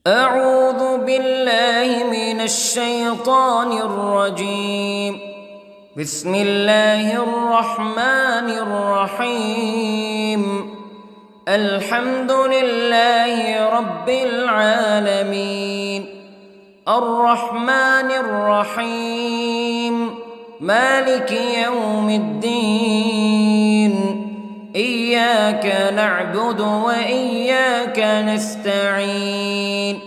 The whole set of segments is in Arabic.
أعوذ بالله من الشيطان الرجيم. بسم الله الرحمن الرحيم. الحمد لله رب العالمين، الرحمن الرحيم، مالك يوم الدين. إياك نعبد وإياك نستعين.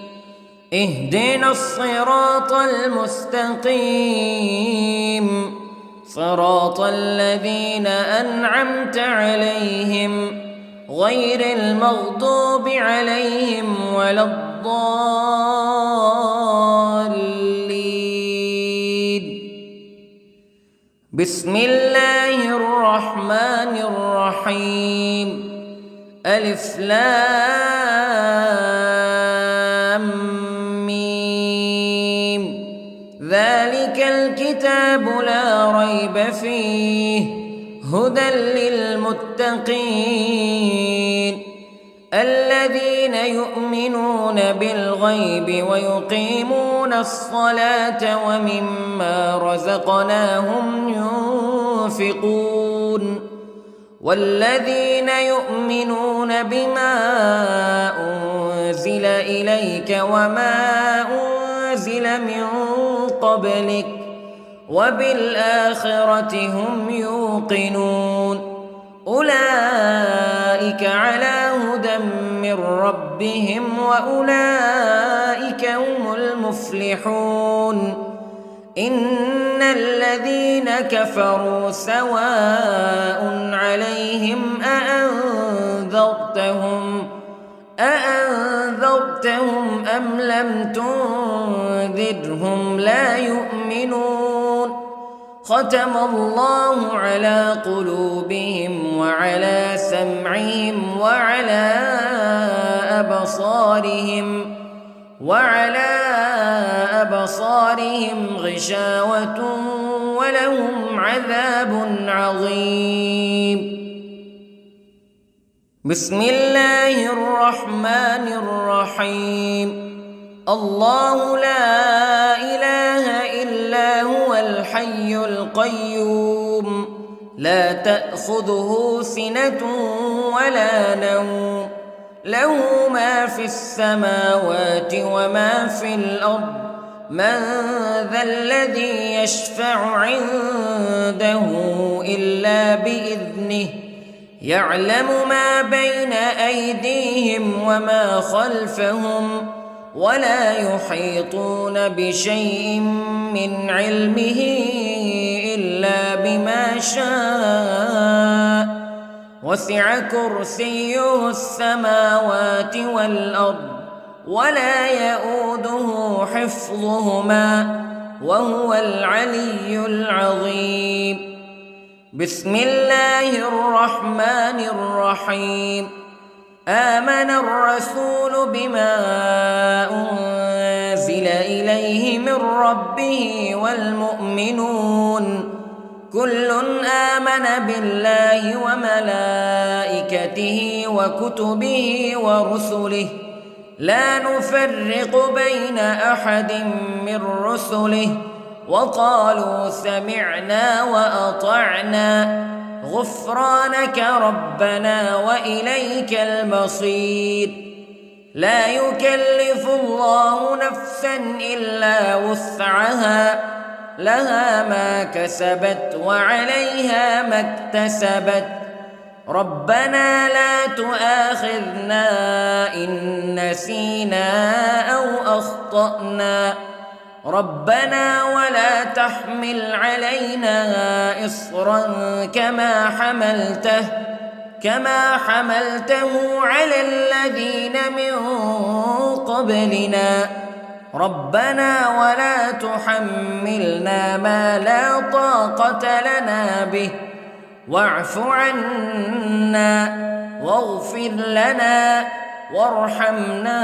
اهدنا الصراط المستقيم، صراط الذين أنعمت عليهم غير المغضوب عليهم ولا الضالين. بسم الله الرحمن الرحيم. ألف لام ميم. ذلك الكتاب لا ريب فيه هدى للمتقين الذين يؤمنون بالغيب ويقيمون الصلاة ومما رزقناهم ينفقون والذين يؤمنون بما أنزل إليك وما أنزل من قبلك وبالآخرة هم يوقنون. أولئك على هدى من ربهم وأولئك هم المفلحون. إن الذين كفروا سواء عليهم أأنذرتهم أم لم تنذرهم لا يؤمنون. ختم الله على قلوبهم وعلى سمعهم وعلى أبصارهم غشاوة ولهم عذاب عظيم. بسم الله الرحمن الرحيم. الله لا إله إلا هو الحي القيوم لا تأخذه سنة ولا نوم له ما في السماوات وما في الأرض. من ذا الذي يشفع عنده إلا بإذنه يعلم ما بين أيديهم وما خلفهم ولا يحيطون بشيء من علمه إلا بما شاء. وسع كرسيه السماوات والأرض ولا يؤوده حفظهما وهو العلي العظيم. بسم الله الرحمن الرحيم. آمن الرسول بما أنزل إليه من ربه والمؤمنون كل آمن بالله وملائكته وكتبه ورسله لا نفرق بين أحد من رسله وقالوا سمعنا وأطعنا غفرانك ربنا وإليك المصير. لا يكلف الله نفسا إلا وسعها لها ما كسبت وعليها ما اكتسبت. ربنا لا تؤاخذنا إن نسينا أو أخطأنا ربنا ولا تحمل علينا إصرا كما حملته على الذين من قبلنا ربنا ولا تحملنا ما لا طاقة لنا به واعف عنا واغفر لنا وارحمنا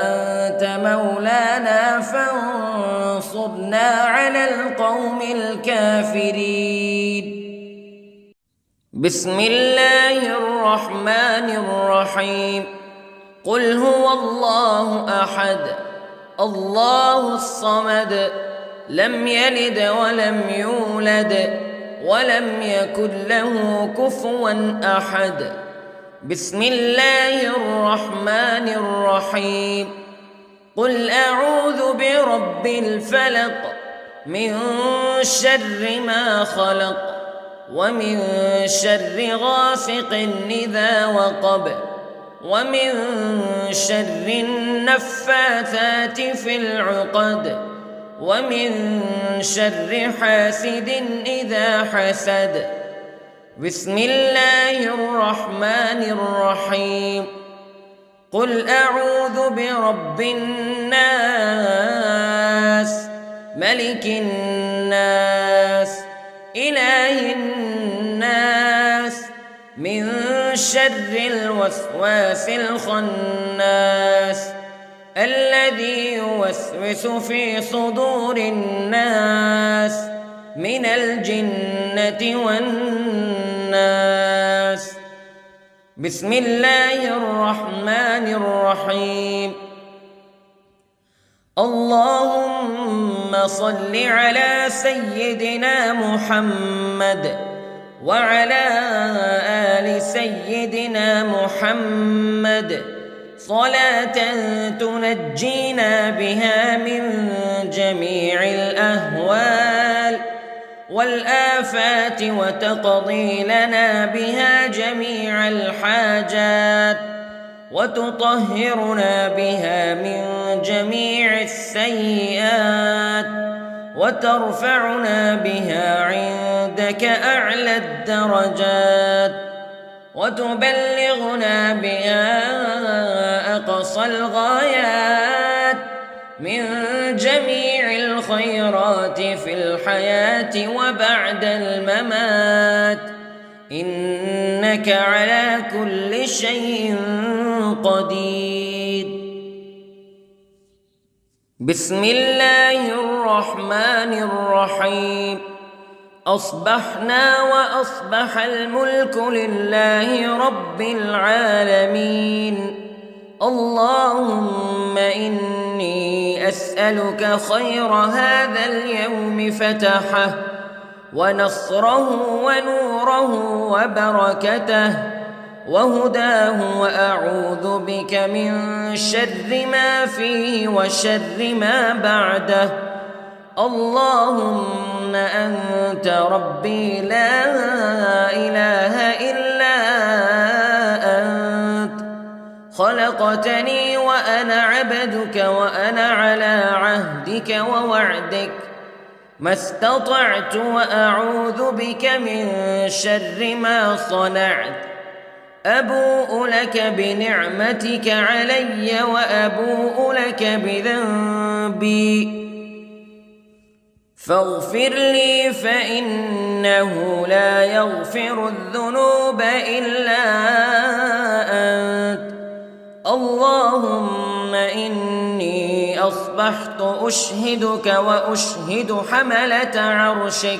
أنت مولانا فانصرنا على القوم الكافرين. بسم الله الرحمن الرحيم. قل هو الله أحد الله الصمد لم يلد ولم يولد ولم يكن له كفوا أحد. بسم الله الرحمن الرحيم. قل أعوذ برب الفلق من شر ما خلق ومن شر غاسق إذا وقب ومن شر النفاثات في العقد ومن شر حاسد إذا حسد. بسم الله الرحمن الرحيم. قل أعوذ برب الناس ملك الناس إله الناس من شر الوسواس الخناس الذي يوسوس في صدور الناس من الجنة والناس. بسم الله الرحمن الرحيم. اللهم صل على سيدنا محمد وعلى آل سيدنا محمد صلاة تنجينا بها من جميع الأهوال والآفات وتقضي لنا بها جميع الحاجات وتطهرنا بها من جميع السيئات وترفعنا بها عندك أعلى الدرجات وتبلغنا بها أقصى الغايات من جميع الخيرات في الحياة وبعد الممات إنك على كل شيء قدير. بسم الله الرحمن الرحيم. أصبحنا وأصبح الملك لله رب العالمين. اللهم إني أسألك خير هذا اليوم فتحه ونصره ونوره وبركته وهداه وأعوذ بك من شر ما فيه وشر ما بعده. اللهم أنت ربي لا إله إلا أنت خلقتني وأنا عبدك وأنا على عهدك ووعدك ما استطعت وأعوذ بك من شر ما صنعت. أبوء لك بنعمتك علي وأبوء لك بذنبي فاغفر لي فإنه لا يغفر الذنوب إلا أنت. اللهم إني أصبحت أشهدك وأشهد حملة عرشك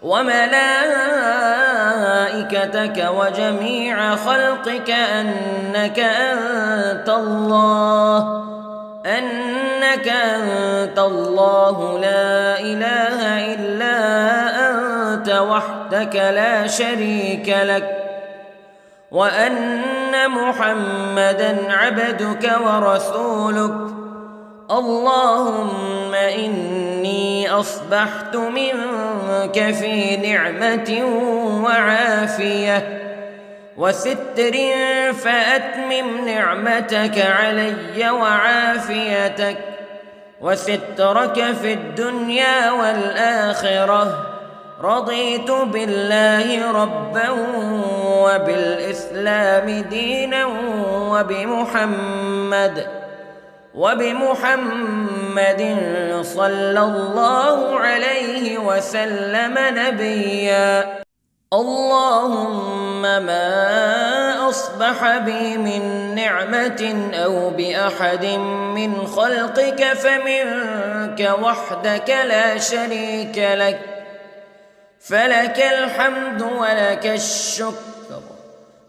وملائكتك وجميع خلقك أنك أنت الله لا إله إلا أنت وحدك لا شريك لك وأن محمدًا عبدك ورسولك. اللهم إني أصبحت منك في نعمة وعافية وستر فأتمم نعمتك علي وعافيتك وسترك في الدنيا والآخرة. رضيت بالله ربا وبالإسلام دينا وبمحمد صلى الله عليه وسلم نبيا. اللهم ما أصبح بي من نعمة أو بأحد من خلقك فمنك وحدك لا شريك لك فلك الحمد ولك الشكر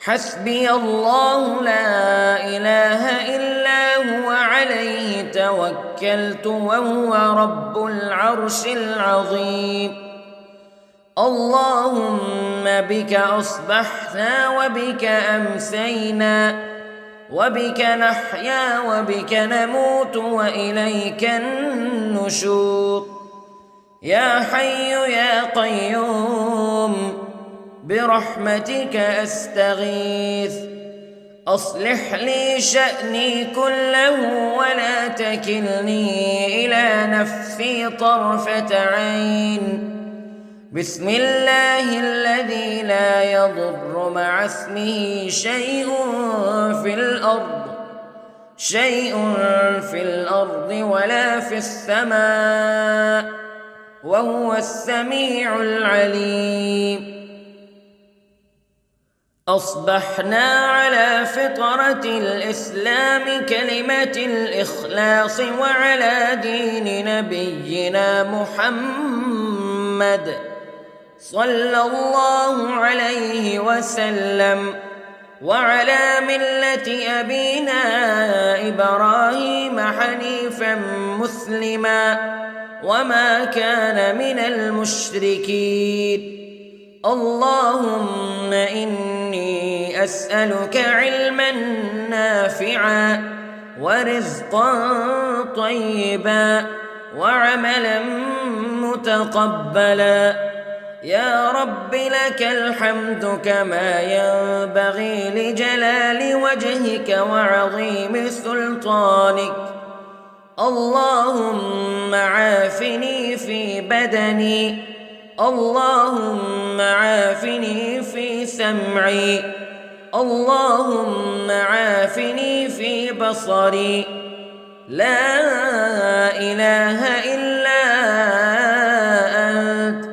حسبي الله لا إله إلا هو عليه توكلت وهو رب العرش العظيم. اللهم بك أصبحنا وبك أمسينا وبك نحيا وبك نموت وإليك النشور. يا حي يا قيوم برحمتك أستغيث، أصلح لي شأني كله ولا تكلني إلى نفسي طرفة عين. بسم الله الذي لا يضر مع اسمه شيء في الأرض ولا في السماء وهو السميع العليم. أصبحنا على فطرة الإسلام كلمة الإخلاص وعلى دين نبينا محمد صلى الله عليه وسلم وعلى ملة أبينا إبراهيم حنيفا مسلما وما كان من المشركين. اللهم إني أسألك علما نافعا ورزقا طيبا وعملا متقبلا. يا رب لك الحمد كما ينبغي لجلال وجهك وعظيم سلطانك. اللهم عافني في بدني، اللهم عافني في سمعي، اللهم عافني في بصري. لا إله إلا أنت.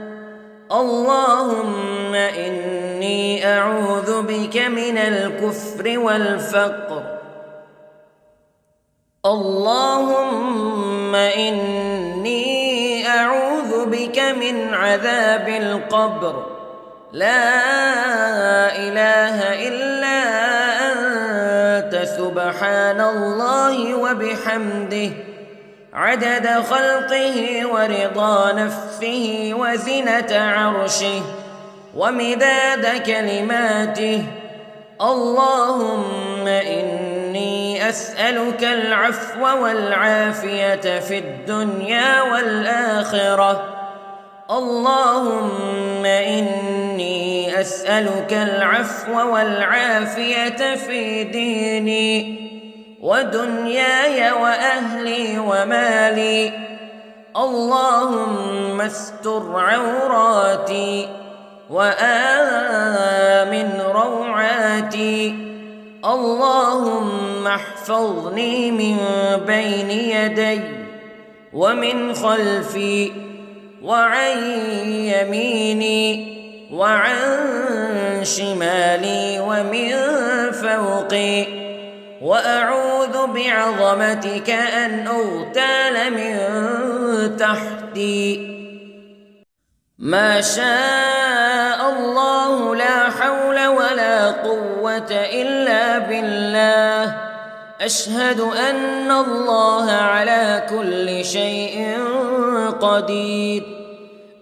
اللهم إني أعوذ بك من الكفر والفقر. اللهم إني أعوذ بك من عذاب القبر. لا إله إلا أنت سبحان الله وبحمده عدد خلقه ورضا نفسه وزنة عرشه ومداد كلماته. اللهم إني أسألك العفو والعافية في الدنيا والآخرة. اللهم إني أسألك العفو والعافية في ديني ودنياي وأهلي ومالي. اللهم استر عوراتي وآمن روعاتي. اللهم احفظني من بين يدي ومن خلفي وعن يميني وعن شمالي ومن فوقي، وأعوذ بعظمتك أن أغتال من تحتي. ما شاء الله لا حول ولا قوة إلا بالله. أشهد أن الله على كل شيء قدير.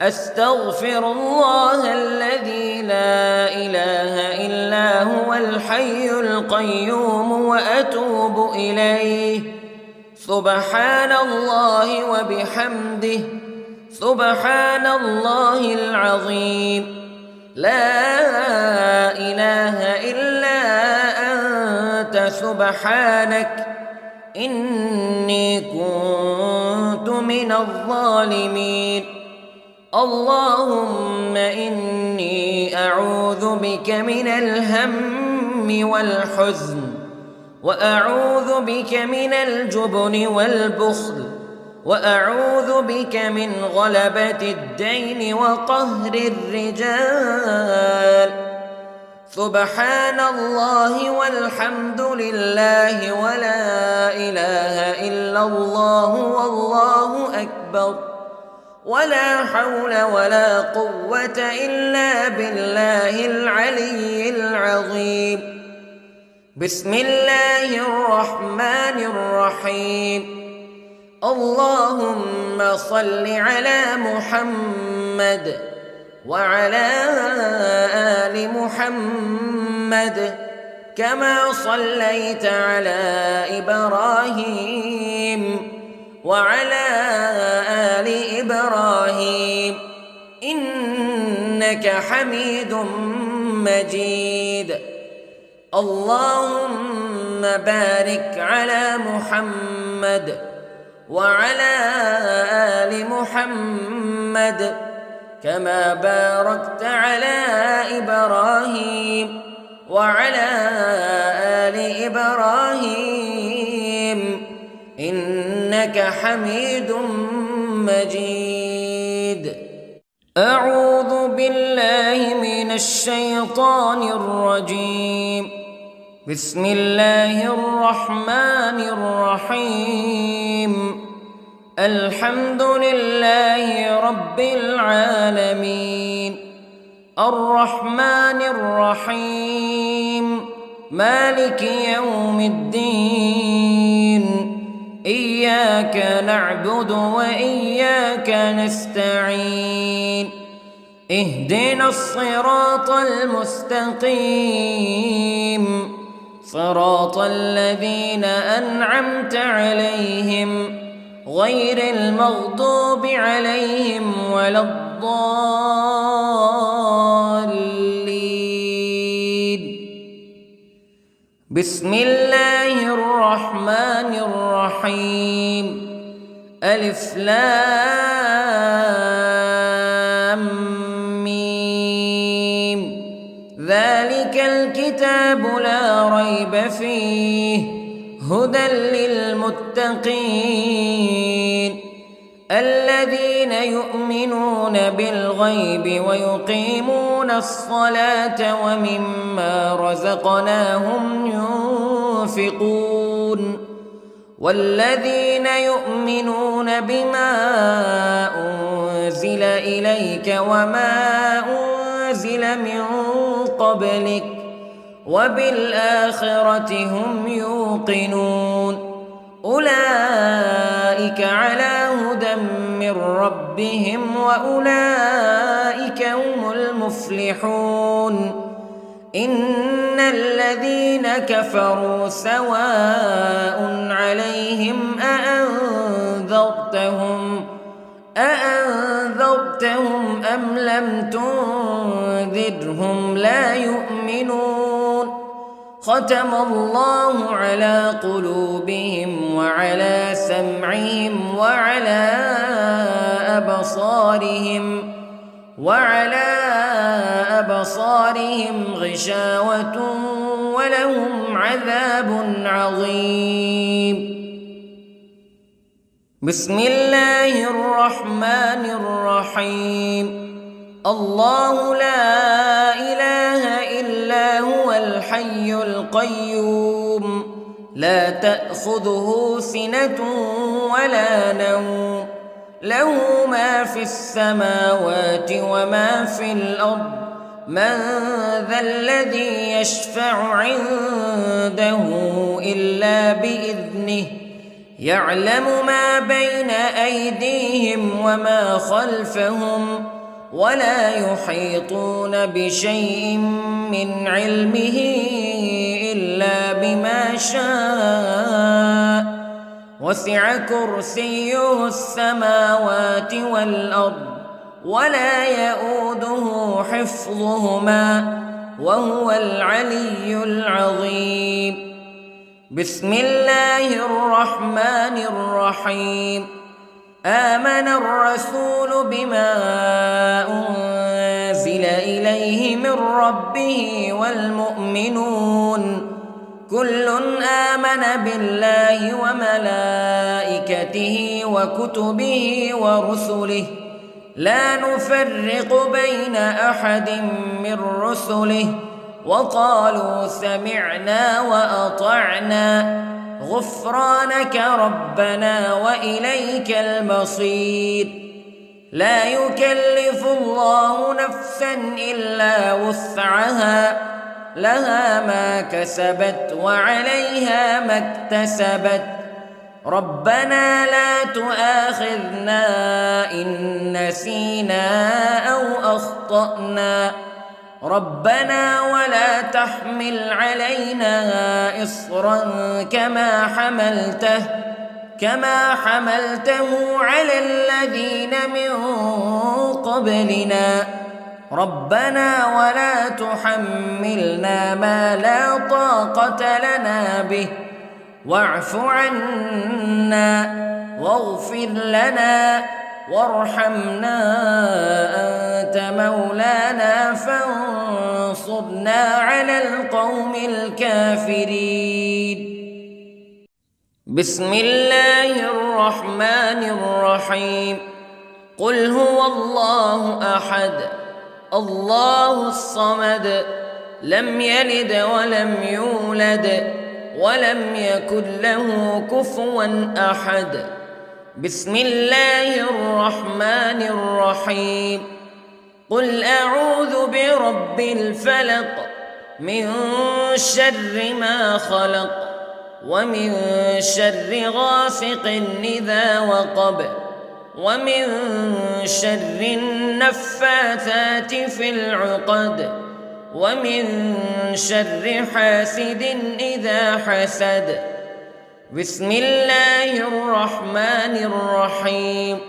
أستغفر الله الذي لا إله إلا هو الحي القيوم وأتوب إليه. سبحان الله وبحمده سبحان الله العظيم. لا إله إلا أنت سبحانك إني كنت من الظالمين. اللهم إني أعوذ بك من الهم والحزن، وأعوذ بك من الجبن والبخل، وأعوذ بك من غلبة الدين وقهر الرجال. سبحان الله والحمد لله ولا إله إلا الله والله أكبر. ولا حول ولا قوة إلا بالله العلي العظيم. بسم الله الرحمن الرحيم. اللهم صل على محمد وعلى آل محمد كما صليت على إبراهيم وعلى آل إبراهيم إنك حميد مجيد. اللهم بارك على محمد وعلى آل محمد كما باركت على إبراهيم وعلى آل إبراهيم إنك حميد مجيد. أعوذ بالله من الشيطان الرجيم. بسم الله الرحمن الرحيم. الحمد لله رب العالمين الرحمن الرحيم مالك يوم الدين إياك نعبد وإياك نستعين اهدنا الصراط المستقيم صراط الذين أنعمت عليهم غير المغضوب عليهم ولا الضالين. بسم الله الرحمن الرحيم. ألف لام ميم ذلك الكتاب لا ريب فيه هدى للمتقين الذين يؤمنون بالغيب ويقيمون الصلاة ومما رزقناهم ينفقون والذين يؤمنون بما أنزل إليك وما أنزل من قبلك وبالآخرة هم يوقنون أولئك على هدى من ربهم وأولئك هم المفلحون. إن الذين كفروا سواء عليهم أأنذرتهم أم لم تنذرهم لا يؤمنون. ختم الله على قلوبهم وعلى سمعهم وعلى أبصارهم غشاوة ولهم عذاب عظيم. بسم الله الرحمن الرحيم. الله لا إله إلا هو الحي القيوم لا تأخذه سنة ولا نوم له ما في السماوات وما في الأرض من ذا الذي يشفع عنده إلا بإذنه يعلم ما بين أيديهم وما خلفهم ولا يحيطون بشيء من علمه إلا بما شاء وسع كرسيه السماوات والأرض ولا يؤوده حفظهما وهو العلي العظيم. بسم الله الرحمن الرحيم. آمن الرسول بما أنزل إليه من ربه والمؤمنون كل آمن بالله وملائكته وكتبه ورسله لا نفرق بين أحد من رسله وقالوا سمعنا وأطعنا غفرانك ربنا وإليك المصير. لا يكلف الله نفسا إلا وسعها لها ما كسبت وعليها ما اكتسبت ربنا لا تؤاخذنا إن نسينا أو أخطأنا ربنا ولا تحمل علينا إصرا كما حملته على الذين من قبلنا ربنا ولا تحملنا ما لا طاقة لنا به واعف عنا واغفر لنا وارحمنا أنت مولانا فانصرنا على القوم الكافرين. بسم الله الرحمن الرحيم. قل هو الله أحد الله الصمد لم يلد ولم يولد ولم يكن له كفوا أحد. بسم الله الرحمن الرحيم. قل أعوذ برب الفلق من شر ما خلق ومن شر غاسق إذا وقب ومن شر النفاثات في العقد ومن شر حاسد إذا حسد. بسم الله الرحمن الرحيم.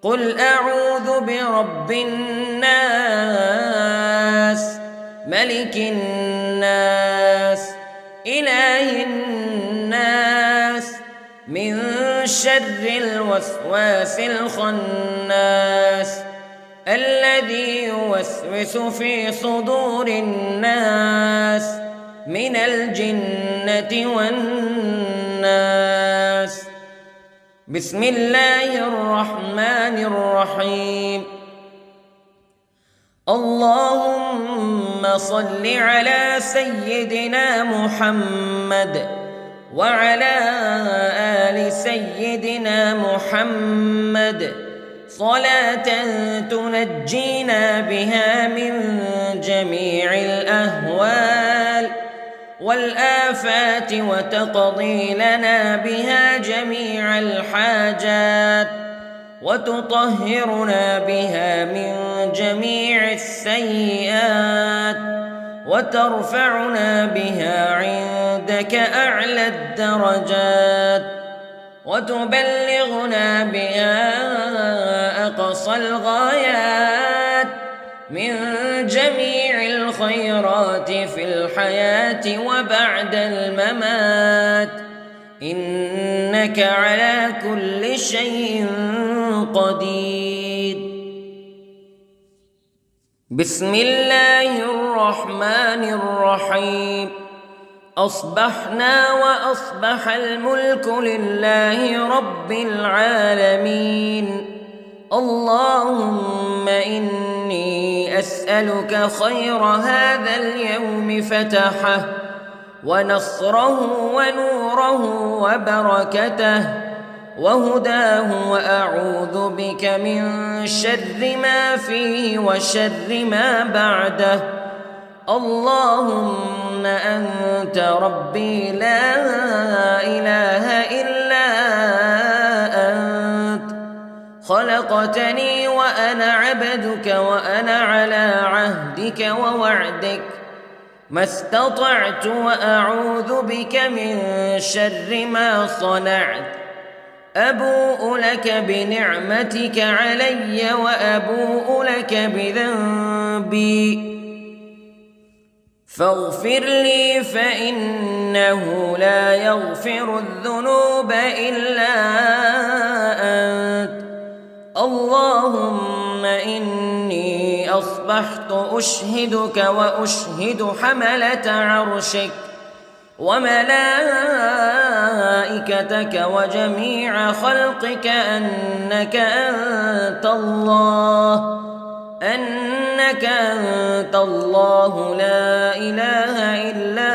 قل أعوذ برب الناس ملك الناس إله الناس من شر الوسواس الخناس الذي يوسوس في صدور الناس من الجنة والناس. بسم الله الرحمن الرحيم. اللهم صل على سيدنا محمد وعلى آل سيدنا محمد صلاة تنجينا بها من جميع الأهوال والآفات وتقضي لنا بها جميع الحاجات وتطهرنا بها من جميع السيئات وترفعنا بها عندك أعلى الدرجات وتبلغنا بها أقصى الغايات من جميع الخيرات في الحياة وبعد الممات إنك على كل شيء قدير. بسم الله الرحمن الرحيم. أصبحنا وأصبح الملك لله رب العالمين. اللهم إني أسألك خير هذا اليوم فتحه ونصره ونوره وبركته وهداه وأعوذ بك من شر ما فيه وشر ما بعده. اللهم أنت ربي لا إله إلا أنت خلقتني وأنا عبدك وأنا على عهدك ووعدك ما استطعت وأعوذ بك من شر ما صنعت. أبوء لك بنعمتك علي وأبوء لك بذنبي فاغفر لي فإنه لا يغفر الذنوب إلا أنت. اللهم إني أصبحت أشهدك وأشهد حملة عرشك وملائكتك وجميع خلقك أنك أنت الله لا إله إلا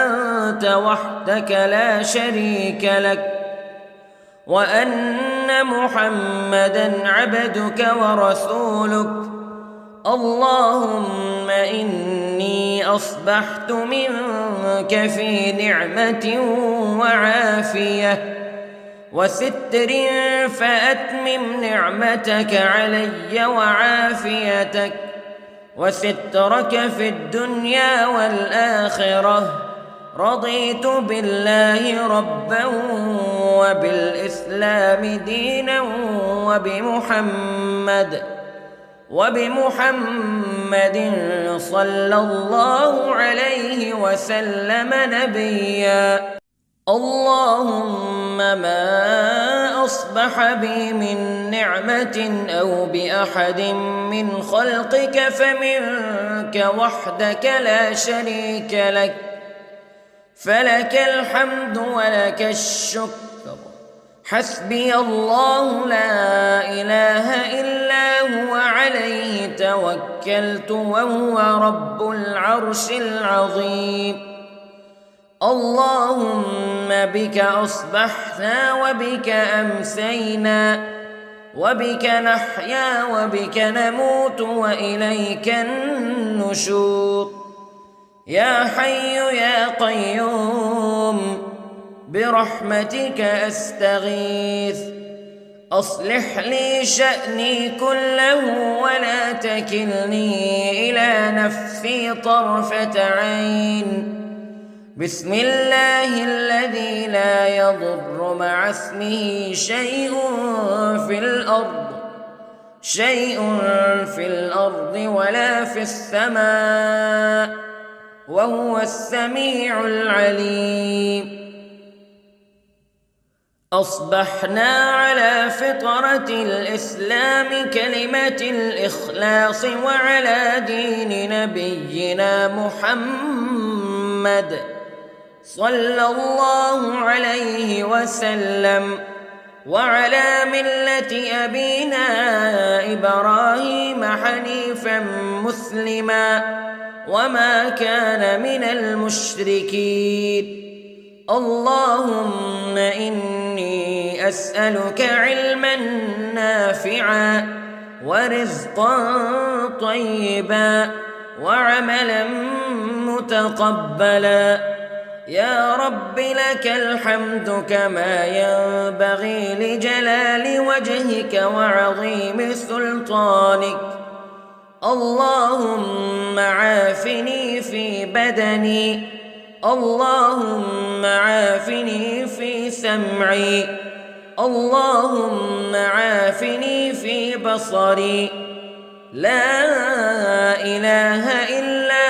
أنت وحدك لا شريك لك وأن أن محمدًا عبدك ورسولك. اللهم إني أصبحت منك في نعمة وعافية وستر، فأتمم نعمتك علي وعافيتك وسترك في الدنيا والآخرة. رضيت بالله ربا وبالإسلام دينا وبمحمد صلى الله عليه وسلم نبيا. اللهم ما أصبح بي من نعمة أو بأحد من خلقك فمنك وحدك لا شريك لك، فلك الحمد ولك الشكر. حسبي الله لا إله إلا هو عليه توكلت وهو رب العرش العظيم. اللهم بك أصبحنا وبك أمسينا وبك نحيا وبك نموت وإليك النشور. يا حي يا قيوم برحمتك أستغيث، أصلح لي شأني كله ولا تكلني إلى نفسي طرفة عين. بسم الله الذي لا يضر مع اسمه شيء في الأرض ولا في السماء، وهو السميع العليم. أصبحنا على فطرة الإسلام كلمة الإخلاص وعلى دين نبينا محمد صلى الله عليه وسلم، وعلى ملة أبينا إبراهيم حنيفا مسلما وما كان من المشركين. اللهم إني أسألك علما نافعا ورزقا طيبا وعملا متقبلا. يا رب لك الحمد كما ينبغي لجلال وجهك وعظيم سلطانك. اللهم عافني في بدني، اللهم عافني في سمعي، اللهم عافني في بصري. لا إله إلا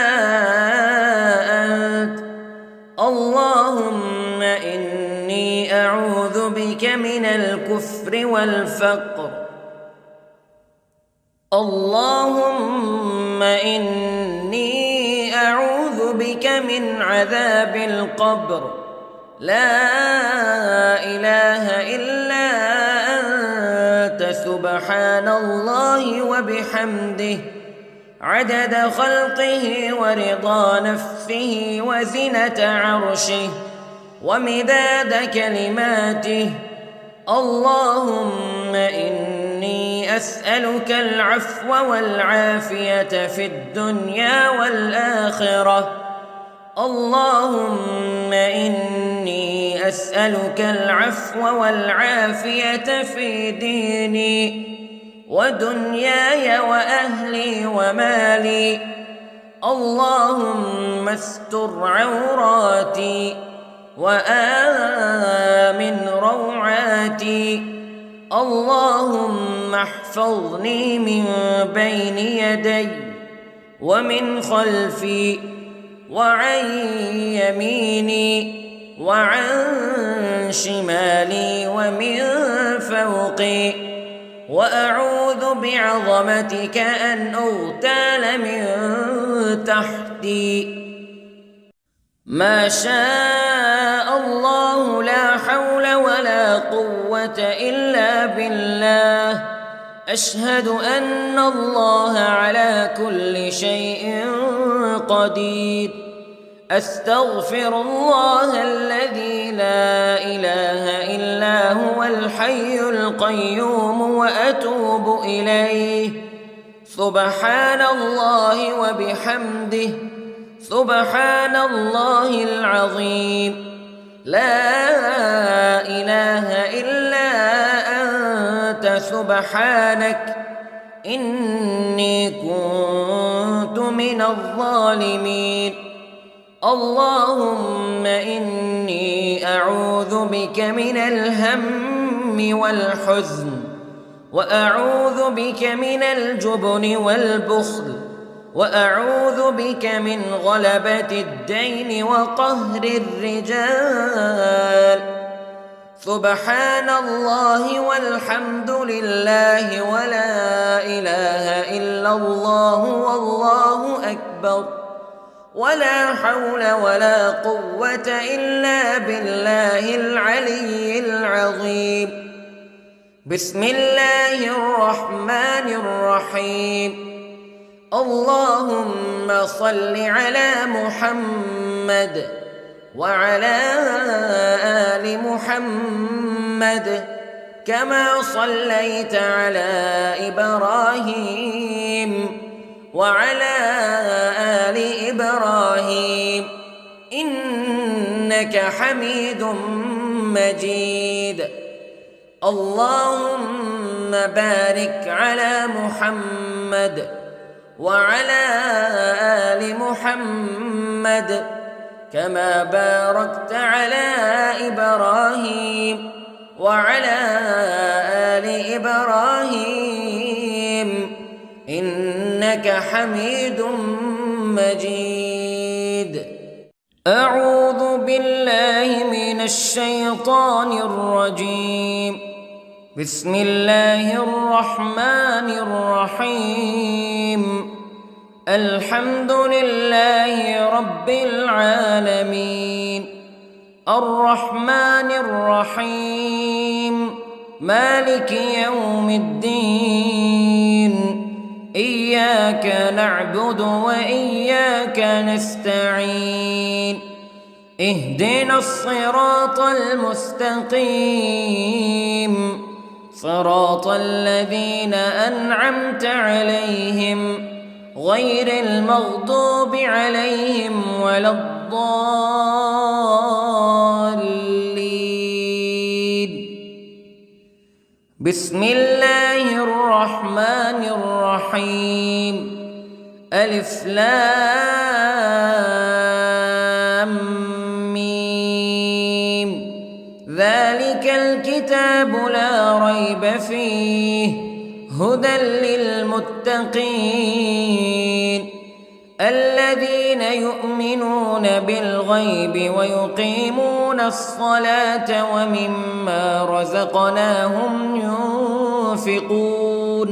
أنت. اللهم إني أعوذ بك من الكفر والفقر. اللهم إني أعوذ بك من عذاب القبر. لا إله إلا أنت سبحان الله وبحمده عدد خلقه ورضا نفسه وزنة عرشه ومداد كلماته. اللهم إني أسألك العفو والعافية في الدنيا والآخرة. اللهم إني أسألك العفو والعافية في ديني ودنياي وأهلي ومالي. اللهم استر عوراتي وآمن روعاتي. اللهم احفظني من بين يدي ومن خلفي وعن يميني وعن شمالي ومن فوقي، وأعوذ بعظمتك أن أغتال من تحتي. ما شاء الله لا حول ولا قوة إلا بالله. أشهد أن الله على كل شيء قدير. أستغفر الله الذي لا إله إلا هو الحي القيوم وأتوب إليه. سبحان الله وبحمده، سبحان الله العظيم. لا إله إلا أنت سبحانك إني كنت من الظالمين. اللهم إني أعوذ بك من الهم والحزن، وأعوذ بك من الجبن والبخل، وأعوذ بك من غلبة الدين وقهر الرجال. سبحان الله والحمد لله ولا إله إلا الله والله أكبر، ولا حول ولا قوة إلا بالله العلي العظيم. بسم الله الرحمن الرحيم. اللهم صل على محمد وعلى آل محمد كما صليت على إبراهيم وعلى آل إبراهيم إنك حميد مجيد. اللهم بارك على محمد وعلى آل محمد كما باركت على إبراهيم وعلى آل إبراهيم إنك حميد مجيد. أعوذ بالله من الشيطان الرجيم. بسم الله الرحمن الرحيم. الحمد لله رب العالمين، الرحمن الرحيم، مالك يوم الدين. إياك نعبد وإياك نستعين. اهدنا الصراط المستقيم، صراط الذين أنعمت عليهم غير المغضوب عليهم ولا الضالين. بسم الله الرحمن الرحيم. ألف لام ميم. ذلك الكتاب لا ريب فيه هدى للمتقين الذين يؤمنون بالغيب ويقيمون الصلاة ومما رزقناهم ينفقون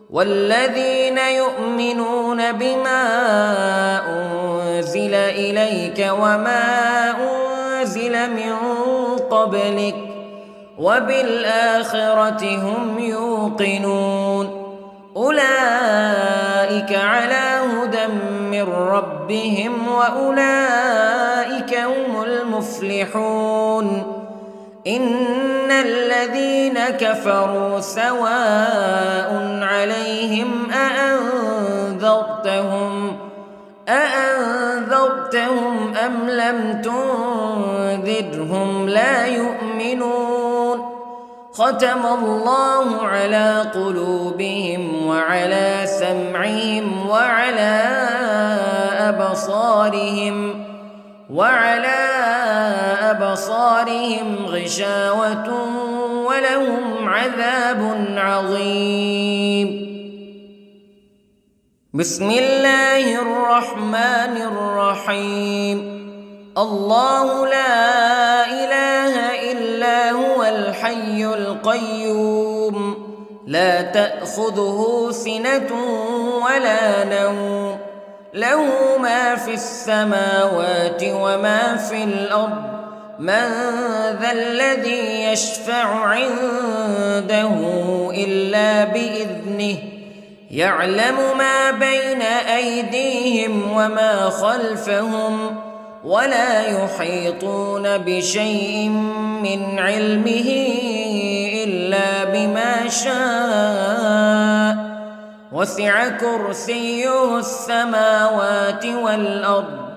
والذين يؤمنون بما أنزل إليك وما أنزل من قبلك وبالآخرة هم يوقنون أولئك على هدى من ربهم وأولئك هم المفلحون. إن الذين كفروا سواء عليهم أأنذرتهم أم لم تنذرهم لا يؤمنون. ختم الله على قلوبهم وعلى سمعهم وعلى أبصارهم غشاوة ولهم عذاب عظيم. بسم الله الرحمن الرحيم. الله لا إله إلا هو الحي القيوم لا تأخذه سنة ولا نوم له ما في السماوات وما في الأرض من ذا الذي يشفع عنده إلا بإذنه يعلم ما بين أيديهم وما خلفهم ولا يحيطون بشيء من علمه إلا بما شاء وسع كرسيه السماوات والأرض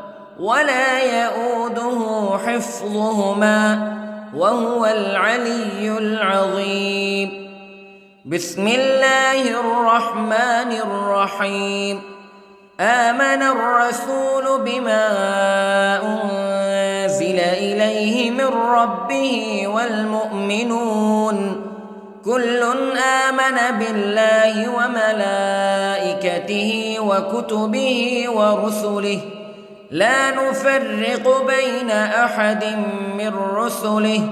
ولا يؤوده حفظهما وهو العلي العظيم. بسم الله الرحمن الرحيم. آمن الرسول بما أنزل إليه من ربه والمؤمنون كل آمن بالله وملائكته وكتبه ورسله لا نفرق بين أحد من رسله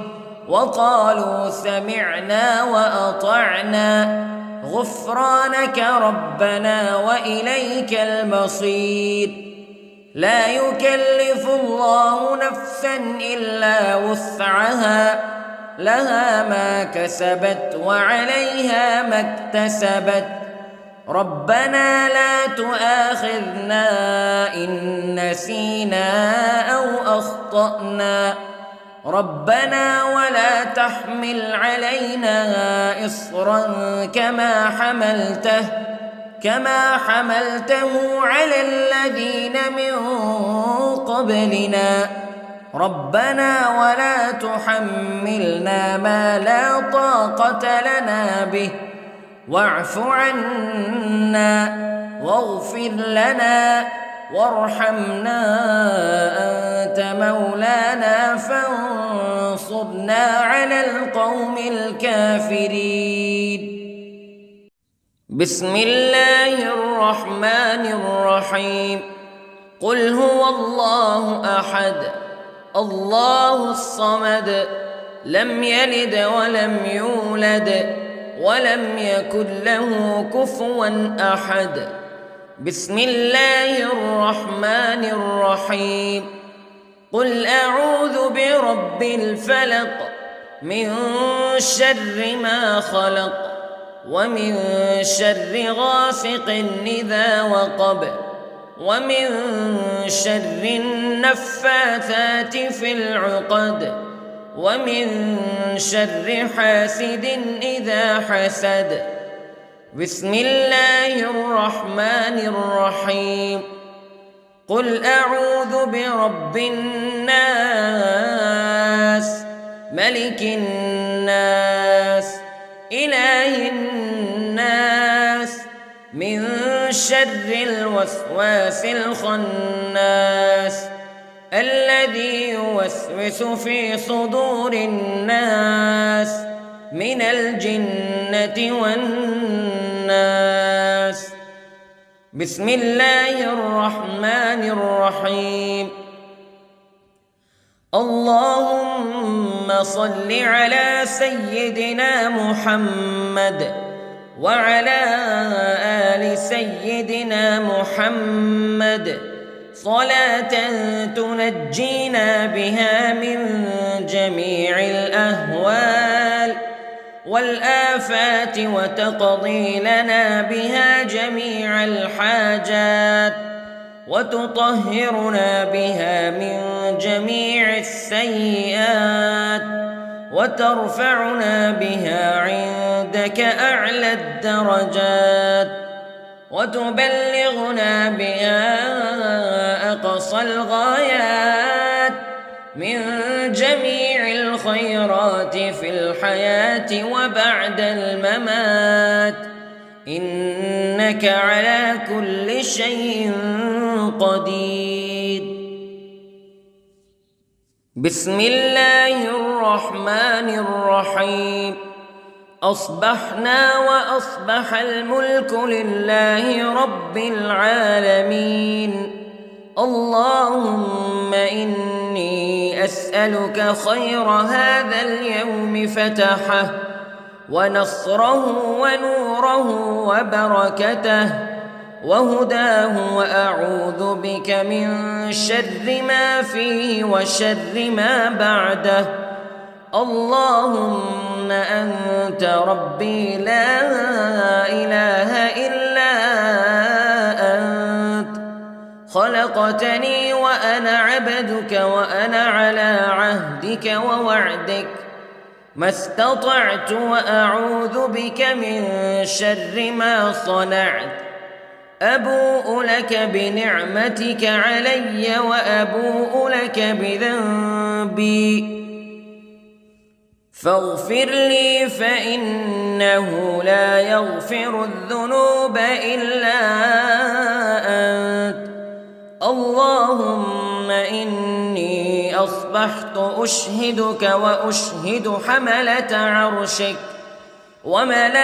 وقالوا سمعنا وأطعنا غفرانك ربنا وإليك المصير. لا يكلف الله نفسا إلا وسعها لها ما كسبت وعليها ما اكتسبت ربنا لا تؤاخذنا إن نسينا أو أخطأنا ربنا ولا تحمل علينا إصرا كما حملته على الذين من قبلنا ربنا ولا تحملنا ما لا طاقة لنا به واعف عنا واغفر لنا وارحمنا أنت مولانا فانصرنا على القوم الكافرين. بسم الله الرحمن الرحيم. قل هو الله أحد الله الصمد لم يلد ولم يولد ولم يكن له كفوا أحد. بسم الله الرحمن الرحيم. قل أعوذ برب الفلق من شر ما خلق ومن شر غاسق إذا وقب ومن شر النفاثات في العقد ومن شر حاسد إذا حسد. بسم الله الرحمن الرحيم. قل أعوذ برب الناس ملك الناس إله الناس من شر الوسواس الخناس الذي يوسوس في صدور الناس من الجنة والناس. بسم الله الرحمن الرحيم. اللهم صل على سيدنا محمد وعلى آل سيدنا محمد صلاة تنجينا بها من جميع الأهوال والآفات وتقضي لنا بها جميع الحاجات وتطهرنا بها من جميع السيئات وترفعنا بها عندك أعلى الدرجات وتبلغنا بها أقصى الغايات من جميع الخيرات في الحياة وبعد الممات إنك على كل شيء قدير. بسم الله الرحمن الرحيم. أصبحنا وأصبح الملك لله رب العالمين. اللهم إني أسألك خير هذا اليوم فتحه ونصره ونوره وبركته وهداه وأعوذ بك من شر ما فيه وشر ما بعده. اللهم أنت ربي لا إله إلا خلقتني وأنا عبدك وأنا على عهدك ووعدك ما استطعت وأعوذ بك من شر ما صنعت أبوء لك بنعمتك علي وأبوء لك بذنبي فاغفر لي فإنه لا يغفر الذنوب إلا أنت اللهم إني أصبحت أشهدك وأشهد حملة عرشك وملائكتك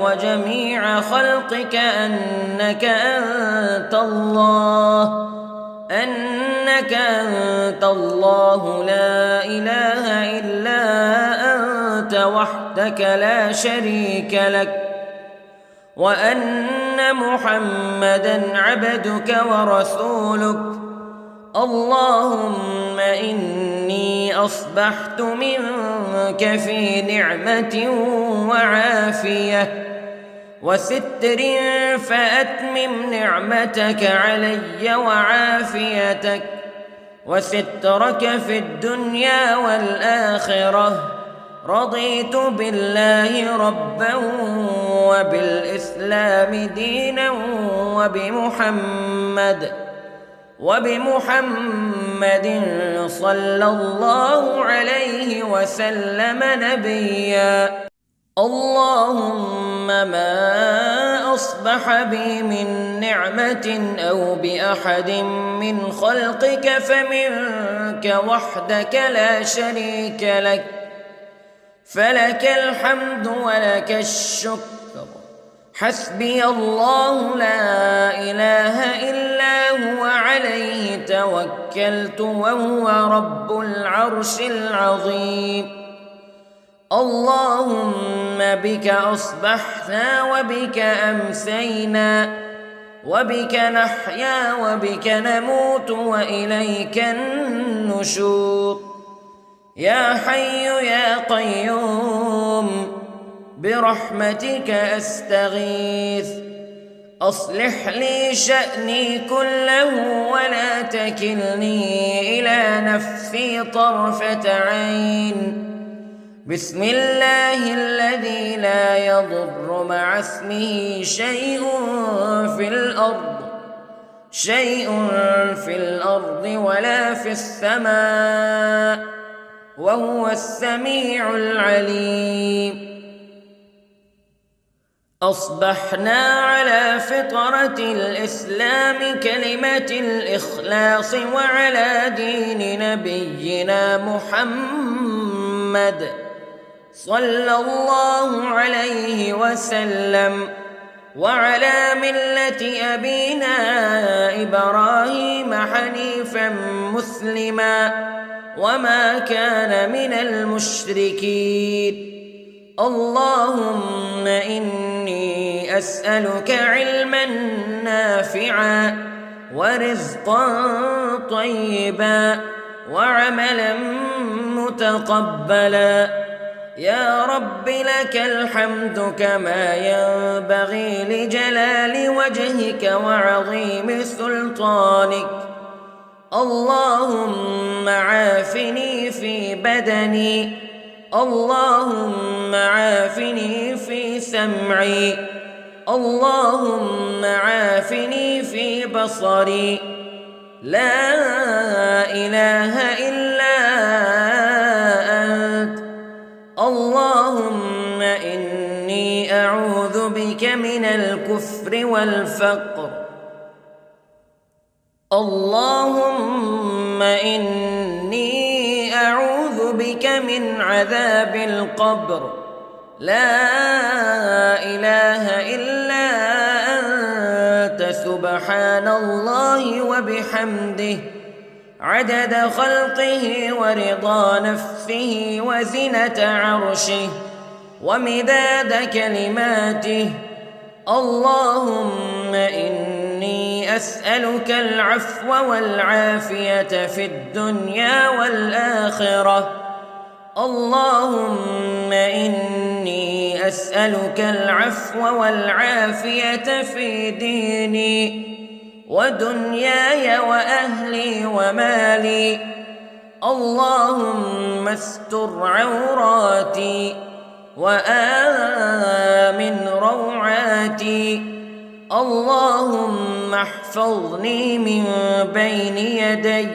وجميع خلقك أنك أنت الله لا إله إلا أنت وحدك لا شريك لك وأن محمدًا عبدك ورسولك اللهم إني أصبحت منك في نعمة وعافية وستر فأتمم نعمتك علي وعافيتك وسترك في الدنيا والآخرة رضيت بالله ربا وبالإسلام دينا وبمحمد صلى الله عليه وسلم نبيا اللهم ما أصبح بي من نعمة أو بأحد من خلقك فمنك وحدك لا شريك لك فلك الحمد ولك الشكر حسبي الله لا إله إلا هو عليه توكلت وهو رب العرش العظيم اللهم بك أصبحنا وبك أمسينا وبك نحيا وبك نموت وإليك النشور يا حي يا قيوم برحمتك أستغيث أصلح لي شأني كله ولا تكلني إلى نفسي طرفة عين بسم الله الذي لا يضر مع اسمه شيء في الأرض ولا في السماء وهو السميع العليم أصبحنا على فطرة الإسلام كلمة الإخلاص وعلى دين نبينا محمد صلى الله عليه وسلم وعلى ملة أبينا إبراهيم حنيفا مسلما وما كان من المشركين اللهم إني أسألك علما نافعا ورزقا طيبا وعملا متقبلا يا رب لك الحمد كما ينبغي لجلال وجهك وعظيم سلطانك اللهم عافني في بدني اللهم عافني في سمعي اللهم عافني في بصري لا إله إلا أنت اللهم إني أعوذ بك من الكفر والفقر اللهم إني أعوذ بك من عذاب القبر لا إله إلا أنت سبحان الله وبحمده عدد خلقه ورضا نفسه وزنة عرشه ومداد كلماته اللهم إني أسألك العفو والعافية في الدنيا والآخرة اللهم إني أسألك العفو والعافية في ديني ودنياي وأهلي ومالي. اللهم استر عوراتي وآمن روعاتي. اللهم احفظني من بين يدي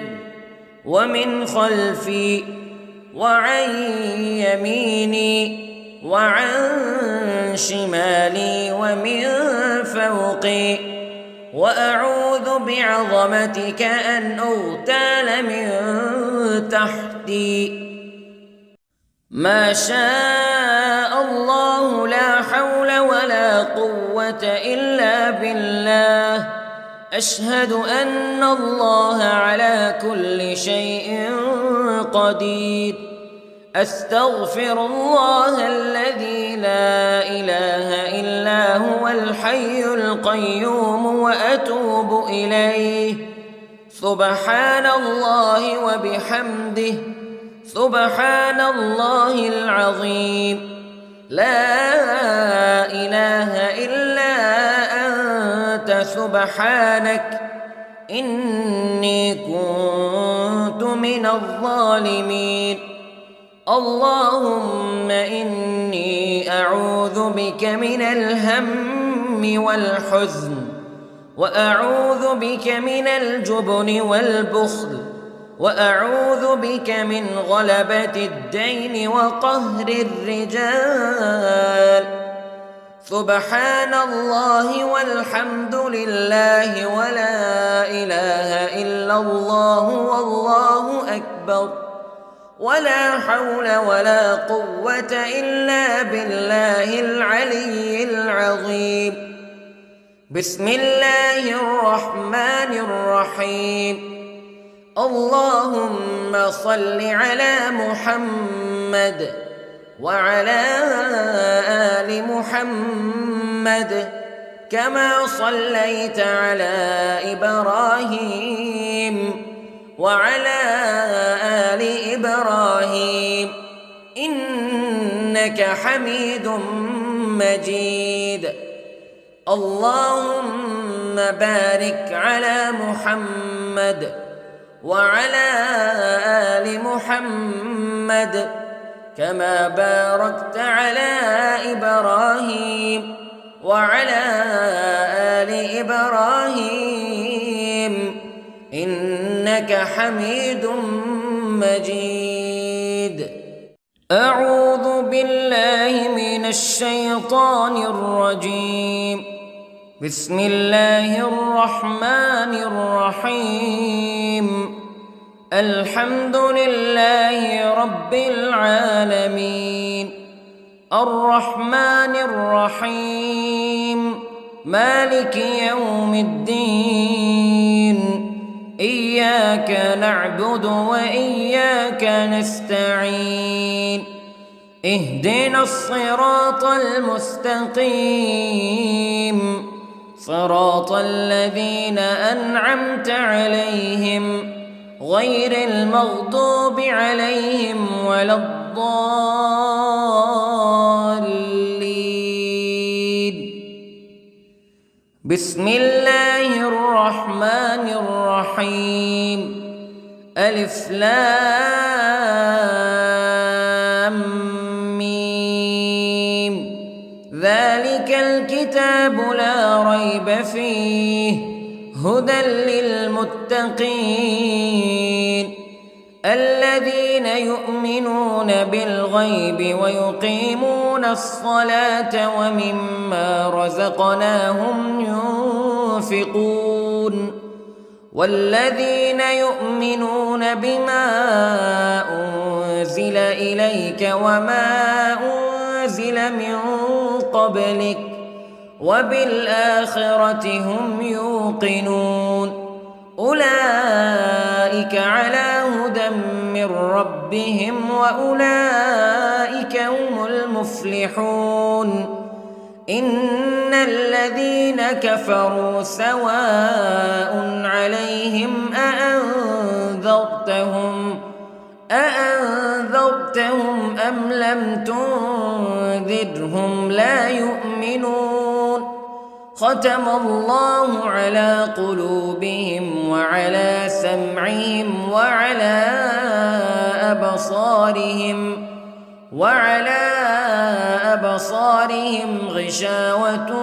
ومن خلفي وعن يميني وعن شمالي ومن فوقي، وأعوذ بعظمتك أن أغتال من تحتي. ما شاء الله لا حول ولا قوة إلا بالله. أشهد أن الله على كل شيء قدير. أستغفر الله الذي لا إله إلا هو الحي القيوم وأتوب إليه. سبحان الله وبحمده، سبحان الله العظيم. لا إله إلا أنت سبحانك إني كنت من الظالمين. اللهم إني أعوذ بك من الهم والحزن، وأعوذ بك من الجبن والبخل، وأعوذ بك من غلبة الدين وقهر الرجال. سبحان الله والحمد لله ولا إله إلا الله والله أكبر، ولا حول ولا قوة إلا بالله العلي العظيم. بسم الله الرحمن الرحيم. اللهم صل على محمد وعلى آل محمد كما صليت على إبراهيم وعلى آل إبراهيم إنك حميد مجيد. اللهم بارك على محمد وعلى آل محمد كما باركت على إبراهيم وعلى آل إبراهيم إنك حميد مجيد. أعوذ بالله من الشيطان الرجيم. بسم الله الرحمن الرحيم. الحمد لله رب العالمين، الرحمن الرحيم، مالك يوم الدين. إياك نعبد وإياك نستعين. اهدنا الصراط المستقيم، صراط الذين أنعمت عليهم غير المغضوب عليهم ولا الضالين. بسم الله الرحمن الرحيم. ألف لام ميم. ذلك الكتاب لا ريب فيه هدى للمتقين الذين يؤمنون بالغيب ويقيمون الصلاة ومما رزقناهم ينفقون والذين يؤمنون بما أنزل إليك وما أنزل من قبلك وبالآخرة هم يوقنون أولئك على هدى من ربهم وأولئك هم المفلحون إن الذين كفروا سواء عليهم أأنذرتهم أم لم تنذرهم لا يؤمنون ختم الله على قلوبهم وعلى سمعهم وعلى أبصارهم غشاوة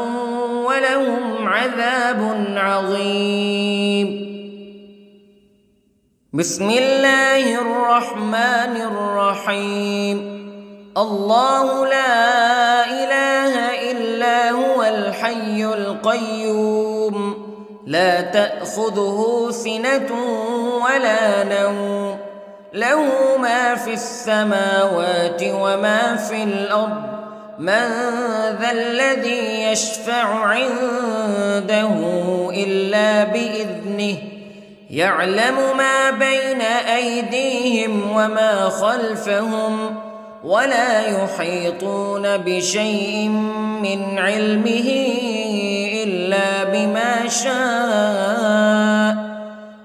ولهم عذاب عظيم. بسم الله الرحمن الرحيم. الله لا إله إلا هو الحي القيوم لا تأخذه سنة ولا نوم له ما في السماوات وما في الأرض من ذا الذي يشفع عنده إلا بإذنه يعلم ما بين أيديهم وما خلفهم ولا يحيطون بشيء من علمه إلا بما شاء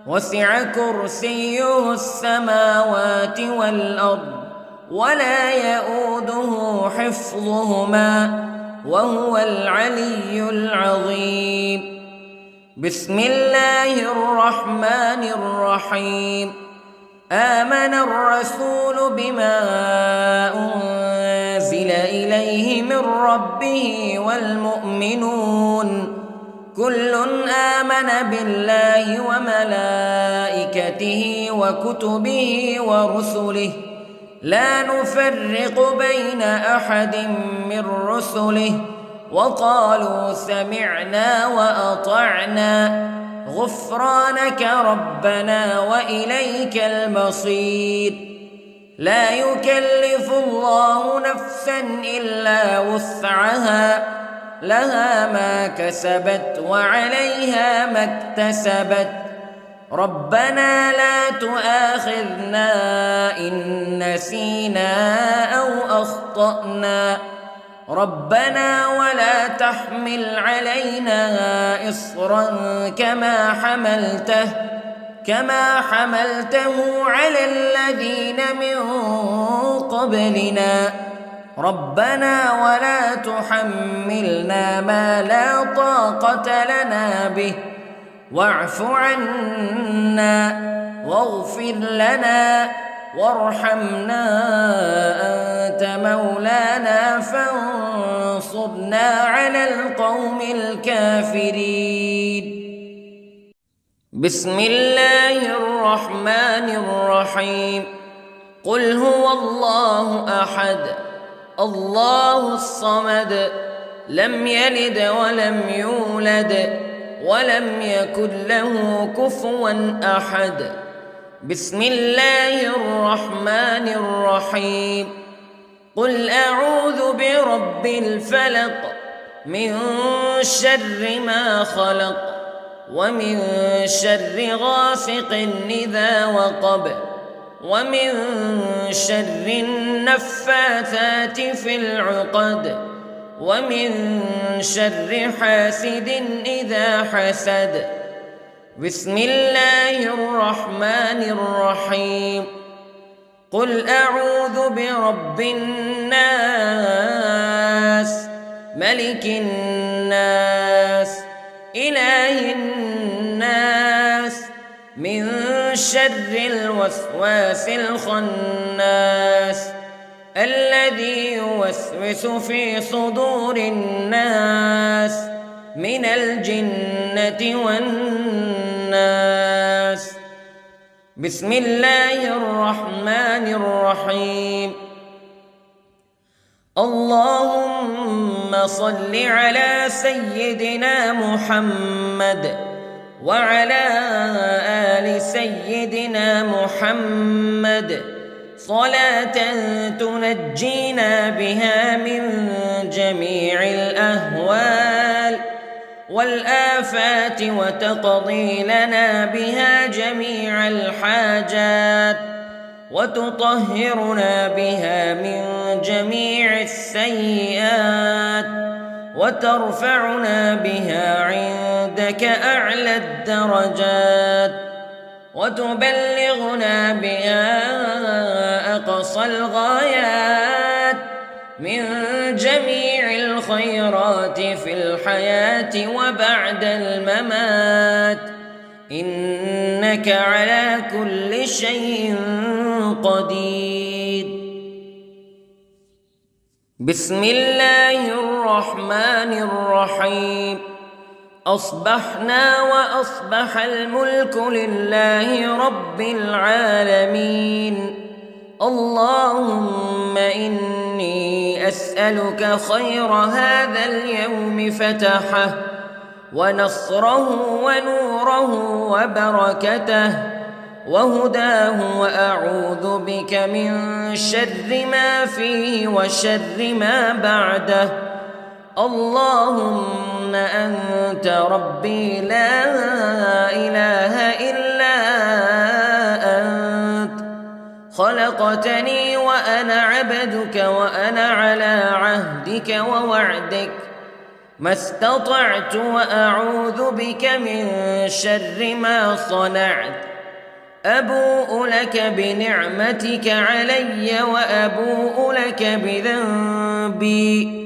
وسع كرسيه السماوات والأرض ولا يؤوده حفظهما وهو العلي العظيم. بسم الله الرحمن الرحيم. آمن الرسول بما أنزل إليه من ربه والمؤمنون كل آمن بالله وملائكته وكتبه ورسله لا نفرق بين أحد من رسله وقالوا سمعنا وأطعنا غفرانك ربنا وإليك المصير. لا يكلف الله نفسا إلا وسعها لها ما كسبت وعليها ما اكتسبت ربنا لا تؤاخذنا إن نسينا أو أخطأنا ربنا ولا تحمل علينا إصرا كما حملته على الذين من قبلنا ربنا ولا تحملنا ما لا طاقة لنا به واعف عنا واغفر لنا وارحمنا أنت مولانا فانصرنا على القوم الكافرين. بسم الله الرحمن الرحيم. قل هو الله أحد الله الصمد لم يلد ولم يولد ولم يكن له كفوا أحد. بسم الله الرحمن الرحيم. قل أعوذ برب الفلق من شر ما خلق ومن شر غاسق إذا وقب ومن شر النفاثات في العقد ومن شر حاسد إذا حسد. بسم الله الرحمن الرحيم. قل أعوذ برب الناس ملك الناس إله الناس من شر الوسواس الخناس الذي يوسوس في صدور الناس من الجنة والناس. بسم الله الرحمن الرحيم. اللهم صل على سيدنا محمد وعلى آل سيدنا محمد صلاة تنجينا بها من جميع الأهوال والآفات وتقضي لنا بها جميع الحاجات وتطهرنا بها من جميع السيئات وترفعنا بها عندك أعلى الدرجات. وتبلغنا بها أقصى الغايات من جميع الخيرات في الحياة وبعد الممات، إنك على كل شيء قدير. بسم الله الرحمن الرحيم. أصبحنا وأصبح الملك لله رب العالمين. اللهم إني أسألك خير هذا اليوم فتحه ونصره ونوره وبركته وهداه، وأعوذ بك من شر ما فيه وشر ما بعده. اللهم أنت ربي لا إله إلا أنت، خلقتني وأنا عبدك وأنا على عهدك ووعدك ما استطعت، وأعوذ بك من شر ما صنعت. أبوء لك بنعمتك علي وأبوء لك بذنبي،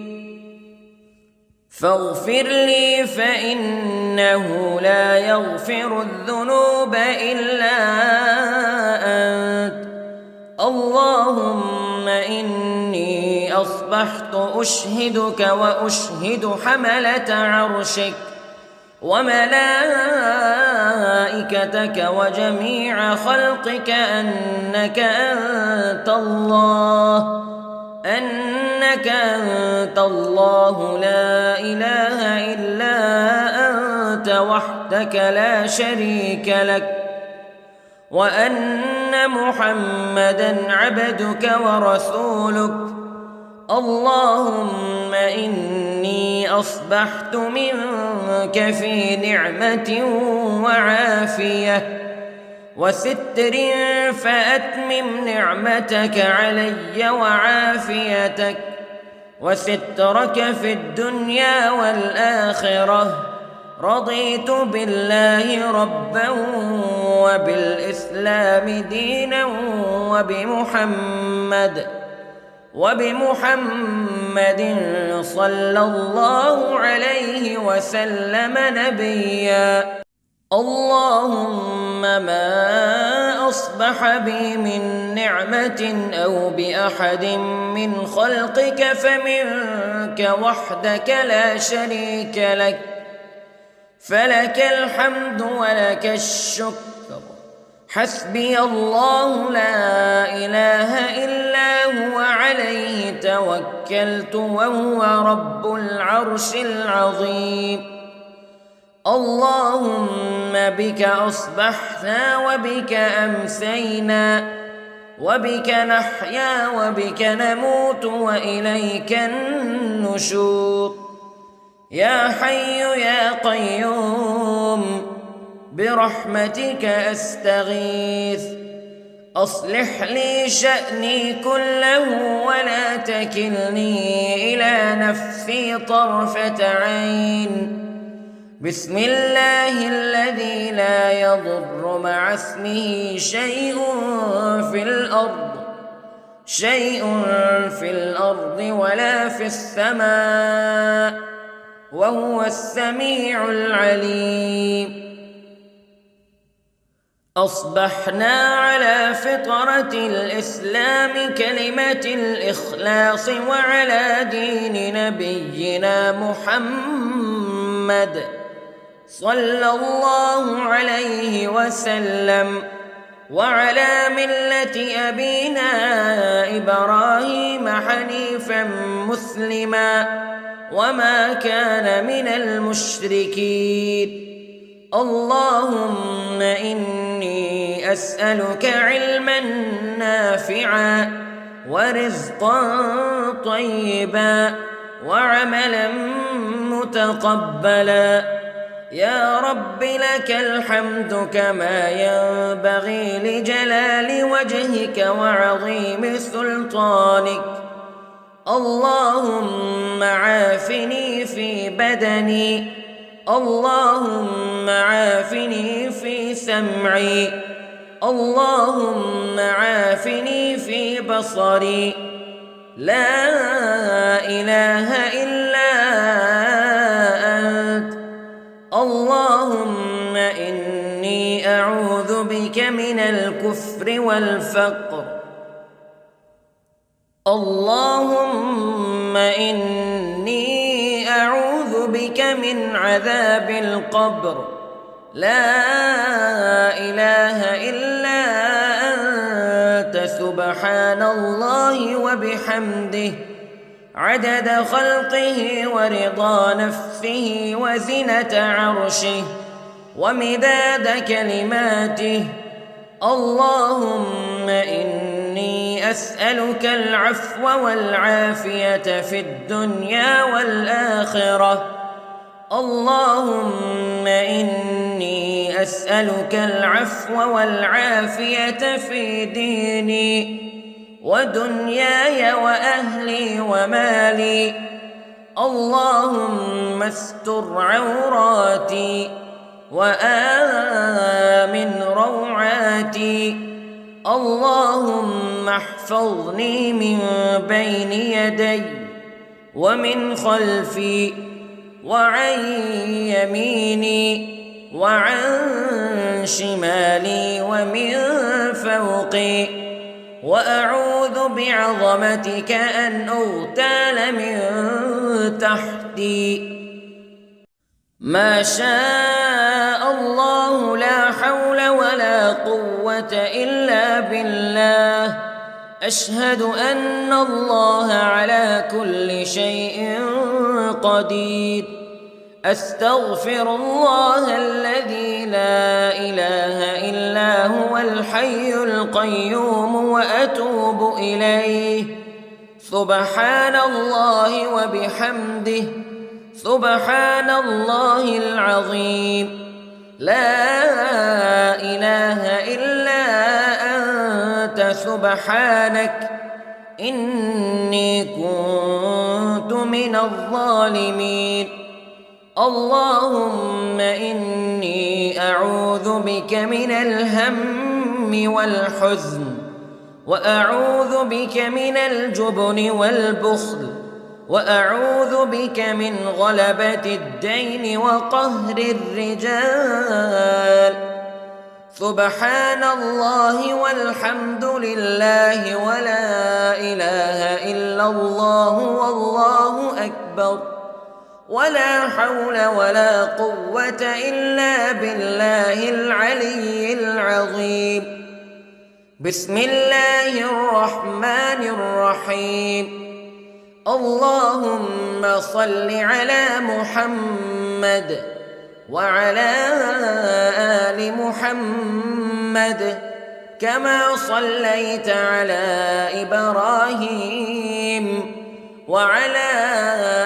فاغفر لي فإنه لا يغفر الذنوب إلا أنت. اللهم إني أصبحت أشهدك وأشهد حملة عرشك وملائكتك وجميع خلقك أنك أنت الله لا إله إلا أنت وحدك لا شريك لك، وأن محمدًا عبدك ورسولك. اللهم إني أصبحت منك في نعمة وعافية وستر، فأتمم نعمتك علي وعافيتك وسترك في الدنيا والآخرة. رضيت بالله ربا وبالإسلام دينا وبمحمد صلى الله عليه وسلم نبيا. اللهم ما أصبح بي من نعمة أو بأحد من خلقك فمنك وحدك لا شريك لك، فلك الحمد ولك الشكر. حسبي الله لا إله إلا هو عليه توكلت وهو رب العرش العظيم. اللهم بك أصبحنا وبك أمسينا وبك نحيا وبك نموت وإليك النشور. يا حي يا قيوم برحمتك أستغيث، أصلح لي شأني كله ولا تكلني إلى نفسي طرفة عين. بسم الله الذي لا يضر مع اسمه شيء في الأرض ولا في السماء، وهو السميع العليم. أصبحنا على فطرة الإسلام كلمة الإخلاص وعلى دين نبينا محمد صلى الله عليه وسلم، وعلى ملة أبينا إبراهيم حنيفا مسلما وما كان من المشركين. اللهم إني أسألك علما نافعا ورزقا طيبا وعملا متقبلا. يا رب لك الحمد كما ينبغي لجلال وجهك وعظيم سلطانك. اللهم عافني في بدني، اللهم عافني في سمعي، اللهم عافني في بصري لا إله إلا أنت اللهم إني أعوذ بك من الكفر والفقر اللهم إني أعوذ بك من عذاب القبر لا إله إلا أنت سبحان الله وبحمده عدد خلقه ورضا نفسه وزنة عرشه ومداد كلماته اللهم إني أسألك العفو والعافية في الدنيا والآخرة اللهم إني أسألك العفو والعافية في ديني ودنياي وأهلي ومالي اللهم استر عوراتي وآمن روعاتي اللهم احفظني من بين يدي ومن خلفي وعن يميني وعن شمالي ومن فوقي وأعوذ بعظمتك أن أغتال من تحتي ما شاء الله لا حول ولا قوة إلا بالله أشهد أن الله على كل شيء قدير أستغفر الله الذي لا إله إلا هو الحي القيوم وأتوب إليه سبحان الله وبحمده سبحان الله العظيم لا إله إلا أنت سبحانك إني كنت من الظالمين اللهم إني أعوذ بك من الهم والحزن وأعوذ بك من الجبن والبخل وأعوذ بك من غلبة الدين وقهر الرجال سبحان الله والحمد لله ولا إله إلا الله والله أكبر ولا حول ولا قوة إلا بالله العلي العظيم بسم الله الرحمن الرحيم اللهم صل على محمد وعلى آل محمد كما صليت على إبراهيم وعلى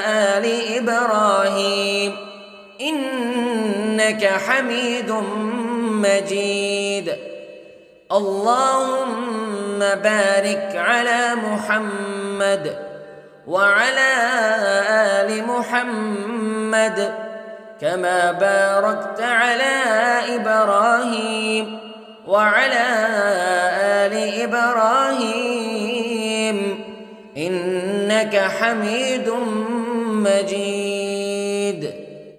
آل إبراهيم إنك حميد مجيد اللهم بارك على محمد وعلى آل محمد كما باركت على إبراهيم وعلى آل إبراهيم إنك حميد مجيد